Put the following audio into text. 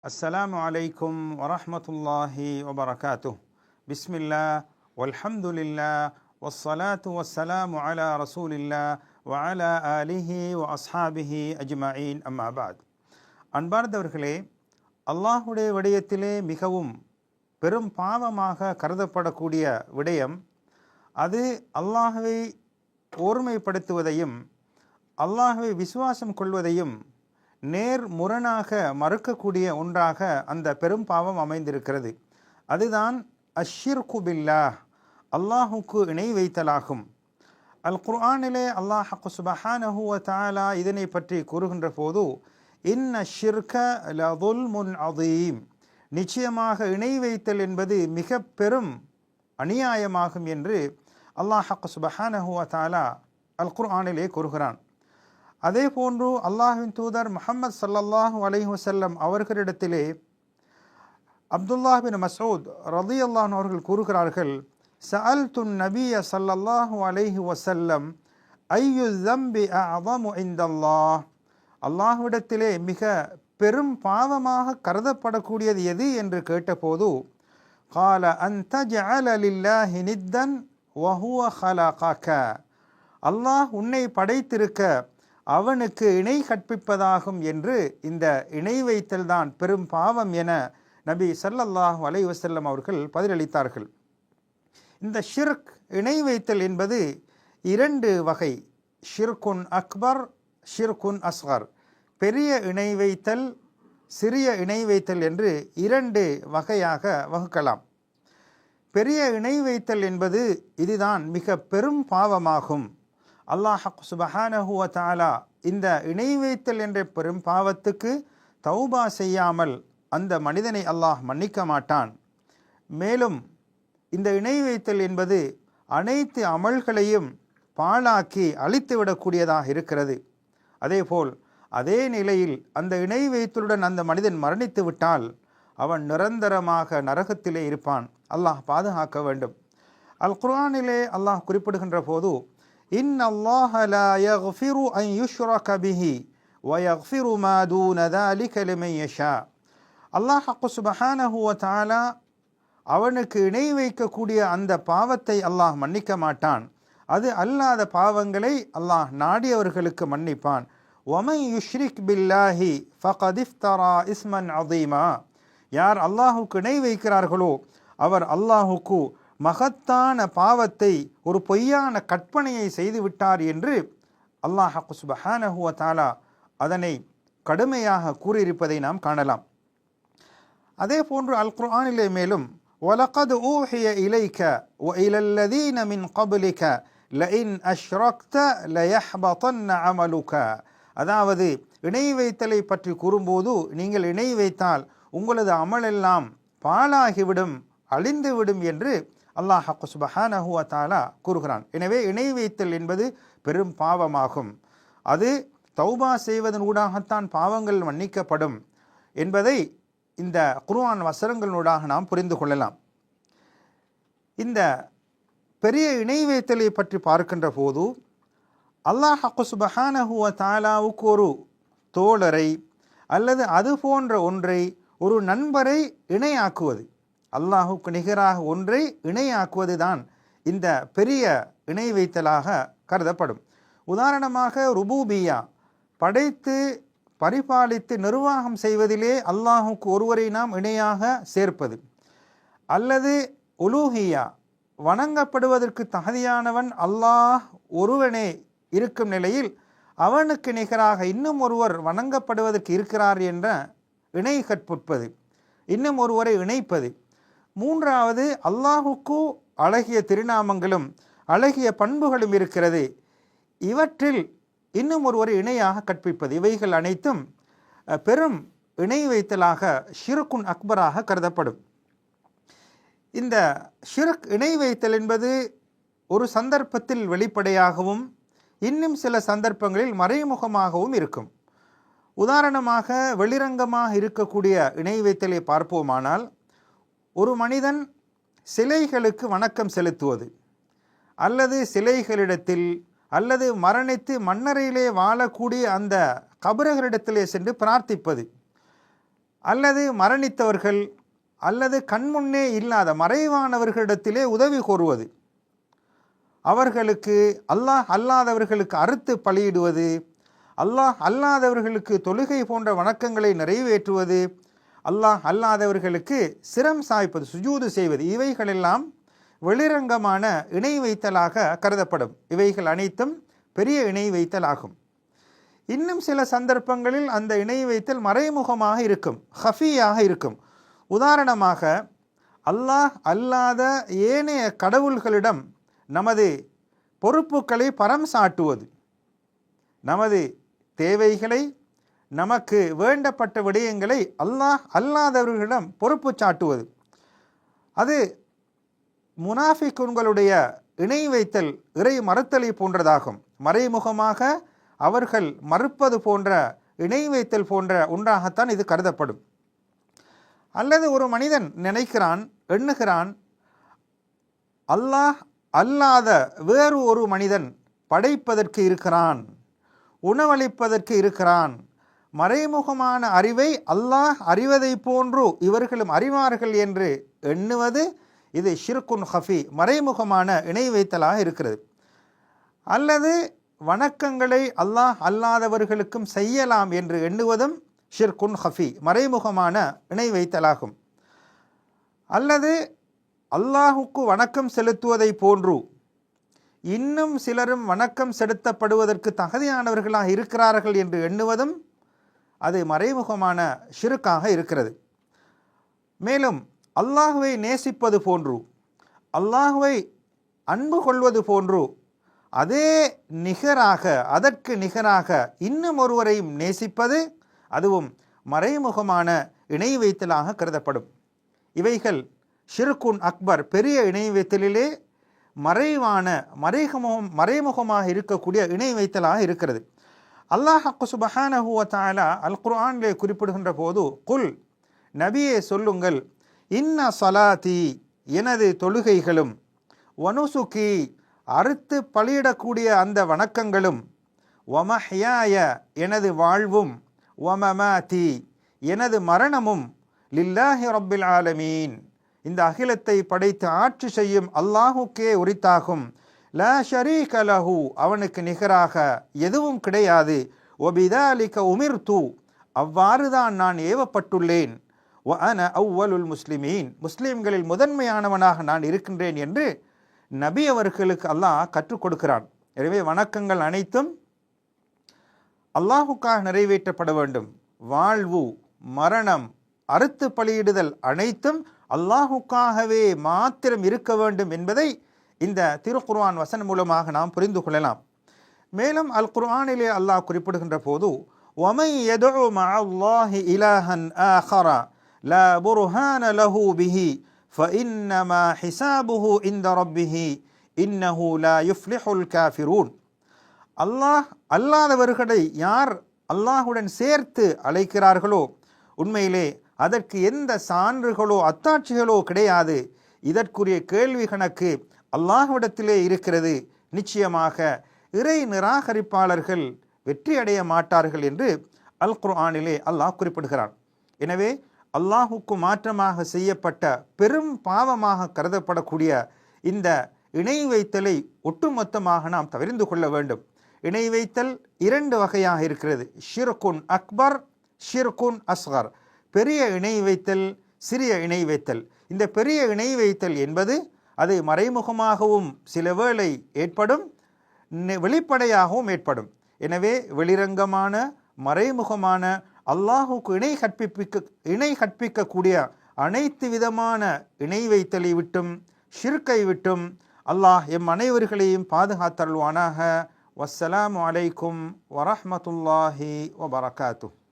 السلام عليكم ورحمة الله وبركاته. بسم الله والحمد لله والصلاة والسلام على رسول الله وعلى آله وأصحابه أجمعين أما بعد. அன்பார்ந்தவர்களே, அல்லாஹுடைய விடயத்திலே மிகவும் பெரும் பாவமாக கருதப்படக்கூடிய விடயம் அது அல்லாஹ்வை ஓர்மைப்படுத்துவதையும் அல்லாஹ்வை விசுவாசம் கொள்வதையும் நேர் முரணாக மறுக்கக்கூடிய ஒன்றாக அந்த பெரும் பாவம் அமைந்திருக்கிறது. அதுதான் அஷ்ஷிர்கு பில்லாஹ், அல்லாஹுக்கு இணை வைத்தலாகும். அல் குர்ஆனிலே அல்லாஹ் சுப்ஹானஹு வ தஆலா இதனை பற்றி கூறுகின்ற போது இன்ன ஷிர்க லதுல்முன் அதீம், நிச்சயமாக இணை வைத்தல் என்பது மிக பெரும் அநியாயமாகும் என்று அல்லாஹ் சுப்ஹானஹு வ தஆலா அல் குர்ஆனிலே கூறுகிறான். அதே போன்று அல்லாஹ்வின் தூதர் முஹம்மது ஸல்லல்லாஹு அலைஹி வஸல்லம் அவர்களிடத்திலே அப்துல்லாஹ் பின் மஸ்ஊத் ரலியல்லாஹு அன்ஹு அவர்கள் கூறுகிறார்கள், சஅல்துன் நபிய ஸல்லல்லாஹு அலைஹி வஸல்லம் ஐயு ஸம்பி அஅஸமு இன்தல்லாஹ், அல்லாஹ்விடத்திலே மிக பெரும் பாவமாக கருதப்படக்கூடியது எது என்று கேட்டபோது கால அன் தஜஅல லில்லாஹி நித்தன் வஹுவ ஹலகக, அல்லாஹ் உன்னை படைத்திருக்க அவனுக்கு இணை கற்பிப்பதாகும் என்று இந்த இணை வைத்தல் தான் பெரும் பாவம் என நபி ஸல்லல்லாஹு அலைஹி வஸல்லம் அவர்கள் பதிலளித்தார்கள். இந்த ஷிர்க் இணை வைத்தல் என்பது இரண்டு வகை, ஷிர்குன் அக்பர், ஷிர்குன் அஸ்கர், பெரிய இணை வைத்தல், சிறிய இணை வைத்தல் என்று இரண்டு வகையாக வகுக்கலாம். பெரிய இணை வைத்தல் என்பது இதுதான் மிக பெரும் பாவமாகும். அல்லாஹ் சுப்ஹானஹு வ தஆலா இந்த இணை வைத்தல் என்ற பெரும் பாவத்துக்கு தௌபா செய்யாமல் அந்த மனிதனை அல்லாஹ் மன்னிக்க மாட்டான். மேலும் இந்த இணை வைத்தல் என்பது அனைத்து அமல்களையும் பாழாக்கி அழித்துவிடக்கூடியதாக இருக்கிறது. அதேபோல் அதே நிலையில் அந்த இணை வைத்தலுடன் அந்த மனிதன் மரணித்து விட்டால் அவன் நிரந்தரமாக நரகத்திலே இருப்பான். அல்லாஹ் பாதுகாக்க வேண்டும். அல் குர்ஆனிலே அல்லாஹ் குறிப்பிடுகின்ற போது இன்னல்லாஹ லா யக்ஃபிரு அன் யுஷ்ரக பிஹி வ யக்ஃபிரு மா தூன ذلك லிமன் யஷா, அல்லாஹ் சுப்ஹானஹு வ தஆலா அவனுக்கு இணை வைக்கக்கூடிய அந்த பாவத்தை அல்லாஹ் மன்னிக்க மாட்டான். அது அல்லாத பாவங்களை அல்லாஹ் நாடியவர்களுக்கு மன்னிப்பான். வமன் யுஷ்ரிக் பில்லாஹி ஃபகத் இஃப்தரா இஸ்மன் அதீமா, யார் அல்லாஹுக்கு இணை வைக்கிறார்களோ அவர் அல்லாஹுக்கு மகத்தான பாவத்தை, ஒரு பொய்யான கற்பனையை செய்துவிட்டார் என்று அல்லாஹ் சுப்ஹானஹு வ தஆலா அதனை கடுமையாக கூறியிருப்பதை நாம் காணலாம். அதே போன்று அல் குர்ஆனிலே மேலும் வலகத் ஊஹிய இலைக வ இலல்லதீன மின் கப்லிக லஇன் அஷ்ரக்த லயஹ்பதன்ன அமலுக, அதாவது இணை வைத்தலை பற்றி கூறும்போது நீங்கள் இணை வைத்தால் உங்களது அமலெல்லாம் பாழாகிவிடும், அழிந்துவிடும் என்று அல்லாஹ் சுப்ஹானஹு வ தஆலா கூறுகிறான். எனவே இணை வைத்தல் என்பது பெரும் பாவமாகும். அது தௌபா செய்வதன் ஊடாகத்தான் பாவங்கள் மன்னிக்கப்படும் என்பதை இந்த குர்ஆன் வசனங்களூடாக நாம் புரிந்து கொள்ளலாம். இந்த பெரிய இணை வைத்தலை பற்றி பார்க்கின்ற போது அல்லாஹ் சுப்ஹானஹு வ தஆலாவுக்கு ஒரு தோழரை அல்லது அது போன்ற ஒன்றை, ஒரு நண்பரை இணையாக்குவது, அல்லாஹுக்கு நிகராக ஒன்றை இணையாக்குவது தான் இந்த பெரிய இணை வைத்தலாக கருதப்படும். உதாரணமாக ருபூபியா, படைத்து பரிபாலித்து நிர்வாகம் செய்வதிலே அல்லாஹுக்கு ஒருவரை நாம் இணையாக சேர்ப்பது, அல்லது உலூஹியா, வணங்கப்படுவதற்கு தகுதியானவன் அல்லாஹ் ஒருவனே இருக்கும் நிலையில் அவனுக்கு நிகராக இன்னும் ஒருவர் வணங்கப்படுவதற்கு இருக்கிறார் என்ற இணை கற்புட்பது, இன்னும் ஒருவரை இணைப்பது. மூன்றாவது, அல்லாஹுக்கு அழகிய திருநாமங்களும் அழகிய பண்புகளும் இருக்கிறது, இவற்றில் இன்னும் ஒருவரை இணையாக கற்பிப்பது. இவைகள் அனைத்தும் பெரும் இணை வைத்தலாக ஷிர்குன் அக்பராக கருதப்படும். இந்த ஷிர்க் இணை வைத்தல் என்பது ஒரு சந்தர்ப்பத்தில் வெளிப்படையாகவும் இன்னும் சில சந்தர்ப்பங்களில் மறைமுகமாகவும் இருக்கும். உதாரணமாக வெளிரங்கமாக இருக்கக்கூடிய இணை வைத்தலை பார்ப்போமானால், ஒரு மனிதன் சிலைகளுக்கு வணக்கம் செலுத்துவது, அல்லது சிலைகளிடத்தில், அல்லது மரணித்து மண்ணறையிலே வாழக்கூடிய அந்த கபறுகளிடத்திலே சென்று பிரார்த்திப்பது, அல்லது மரணித்தவர்கள் அல்லது கண்முன்னே இல்லாத மறைவானவர்களிடத்திலே உதவி கோருவது, அவர்களுக்கு அல்லாஹ் அல்லாதவர்களுக்கு அறுத்து பலியிடுவது, அல்லாஹ் அல்லாதவர்களுக்கு தொழுகை போன்ற வணக்கங்களை நிறைவேற்றுவது, அல்லாஹ் அல்லாதவர்களுக்கு சிரம் சாய்ப்பது, சுஜூது செய்வது, இவைகளெல்லாம் வெளிரங்கமான இணை வைத்தலாக கருதப்படும். இவைகள் அனைத்தும் பெரிய இணை வைத்தல் ஆகும். இன்னும் சில சந்தர்ப்பங்களில் அந்த இணை வைத்தல் மறைமுகமாக இருக்கும், ஹஃபியாக இருக்கும். உதாரணமாக, அல்லாஹ் அல்லாத ஏனைய கடவுள்களிடம் நமது பொறுப்புகளை பரம் சாட்டுவது, நமது தேவைகளை, நமக்கு வேண்டப்பட்ட விடயங்களை அல்லாஹ் அல்லாதவர்களிடம் பொறுப்பு சாட்டுவது, அது முனாஃபிக்குன்களுடைய இணை வைத்தல், இறை மறுத்தலை போன்றதாகும். மறைமுகமாக அவர்கள் மறுப்பது போன்ற இணை வைத்தல் போன்ற ஒன்றாகத்தான் இது கருதப்படும். அல்லது ஒரு மனிதன் நினைக்கிறான், எண்ணுகிறான், அல்லாஹ் அல்லாத வேறு ஒரு மனிதன் படைப்பதற்கு இருக்கிறான், உணவளிப்பதற்கு இருக்கிறான், மறைமுகமான அறிவை அல்லாஹ் அறிவதை போன்று இவர்களும் அறிவார்கள் என்று எண்ணுவது, இது ஷிர்குன் ஹஃபி, மறைமுகமான இணை வைத்தலாக இருக்கிறது. அல்லது வணக்கங்களை அல்லாஹ் அல்லாதவர்களுக்கும் செய்யலாம் என்று எண்ணுவதும் ஷிர்குன் ஹஃபி, மறைமுகமான இணை வைத்தலாகும். அல்லது அல்லாஹுக்கு வணக்கம் செலுத்துவதை போன்று இன்னும் சிலரும் வணக்கம் செலுத்தப்படுவதற்கு தகுதியானவர்களாக இருக்கிறார்கள் என்று எண்ணுவதும் அது மறைமுகமான ஷிர்காக இருக்கிறது. மேலும் அல்லாஹுவை நேசிப்பது போன்று, அல்லாஹுவை அன்பு கொள்வது போன்று அதே நிகராக, அதற்கு நிகராக இன்னும் ஒருவரையும் நேசிப்பது, அதுவும் மறைமுகமான இணை வைத்தலாக கருதப்படும். இவைகள் ஷிர்குன் அக்பர், பெரிய இணை வைத்தலிலே மறைவான மறைமுகமாக இருக்கக்கூடிய இணை வைத்தலாக இருக்கிறது. அல்லாஹ் சுப்ஹானஹு வ தஆலா அல் குர்ஆனிலே குறிப்பிடுகின்ற போது, குல், நபியே சொல்லுங்கள், இன்ன ஸலாத்தி, எனது தொழுகைகளும், வனுசுகி, அறுத்து பலியிடக்கூடிய அந்த வணக்கங்களும், வமஹ்யாய, எனது வாழ்வும், வமமாதி, எனது மரணமும், லில்லாஹி ரப்பில் ஆலமீன், இந்த அகிலத்தை படைத்து ஆட்சி செய்யும் அல்லாஹுக்கே உரித்தாகும். லா ஷரீக லஹு, அவனுக்கு நிகராக எதுவும் கிடையாது. வபிதாலிக உமிர்து, அவ்வாறுதான் நான் ஏவப்பட்டுள்ளேன். வ அன அவ்வலுல் முஸ்லிமீன், முஸ்லிம்களில் முதன்மையானவனாக நான் இருக்கின்றேன் என்று நபி அவர்களுக்கு அல்லாஹ் கற்றுக் கொடுக்கிறான். எனவே வணக்கங்கள் அனைத்தும் அல்லாஹுக்காக நிறைவேற்றப்பட வேண்டும். வாழ்வு, மரணம், அறுத்து பலியிடுதல் அனைத்தும் அல்லாஹுக்காகவே மாத்திரம் இருக்க வேண்டும் என்பதை இந்த திருக்குர்ஆன் வசனம் மூலமாக நாம் புரிந்து கொள்ளலாம். மேலும் அல் குர்ஆனிலே அல்லாஹ் குறிப்பிடுகின்ற போது, வமை யதுஉ மஅல்லாஹி இலாஹன் ஆஹர லா புர்ஹான லஹு பிஹி ஃபஇன்னமா ஹிசாபுஹு இன்த ரப்பிஹி இன்னஹு லா யுஃப்லிஹுல் காஃபிரூன். அல்லாஹ் அல்லாதவர்களை யார் அல்லாஹுடன் சேர்த்து அழைக்கிறார்களோ, உண்மையிலே அதற்கு எந்த சான்றுகளோ அத்தாட்சிகளோ கிடையாது. இதற்குரிய கேள்வி கணக்கு அல்லாஹ்விடத்திலே இருக்கிறது. நிச்சயமாக இறை நிராகரிப்பாளர்கள் வெற்றி அடைய மாட்டார்கள் என்று அல் குர்ஆனிலே அல்லாஹ் குறிப்பிடுகிறான். எனவே அல்லாஹுக்கு மாற்றமாக செய்யப்பட்ட பெரும் பாவமாக கருதப்படக்கூடிய இந்த இணை வைத்தலை ஒட்டுமொத்தமாக நாம் தவிர்த்து கொள்ள வேண்டும். இணை வைத்தல் இரண்டு வகையாக இருக்கிறது. ஷிர்குன் அக்பர், ஷிர்குன் அஸ்கர். பெரிய இணை வைத்தல், சிறிய இணை வைத்தல். இந்த பெரிய இணை வைத்தல் என்பது அது மறைமுகமாகவும் சில வேளை ஏற்படும், வெளிப்படையாகவும் ஏற்படும். எனவே வெளிரங்கமான மறைமுகமான அல்லாஹுக்கு இணை கற்பிக்கக்கூடிய அனைத்து விதமான இணை வைத்தலை விட்டும் ஷிர்கை விட்டும் அல்லாஹ் எம் அனைவர்களையும் பாதுகாத்தருள்வானாக. வஸ்ஸலாமு அலைக்கும் வரஹ்மத்துல்லாஹி வபரகாத்துஹ்.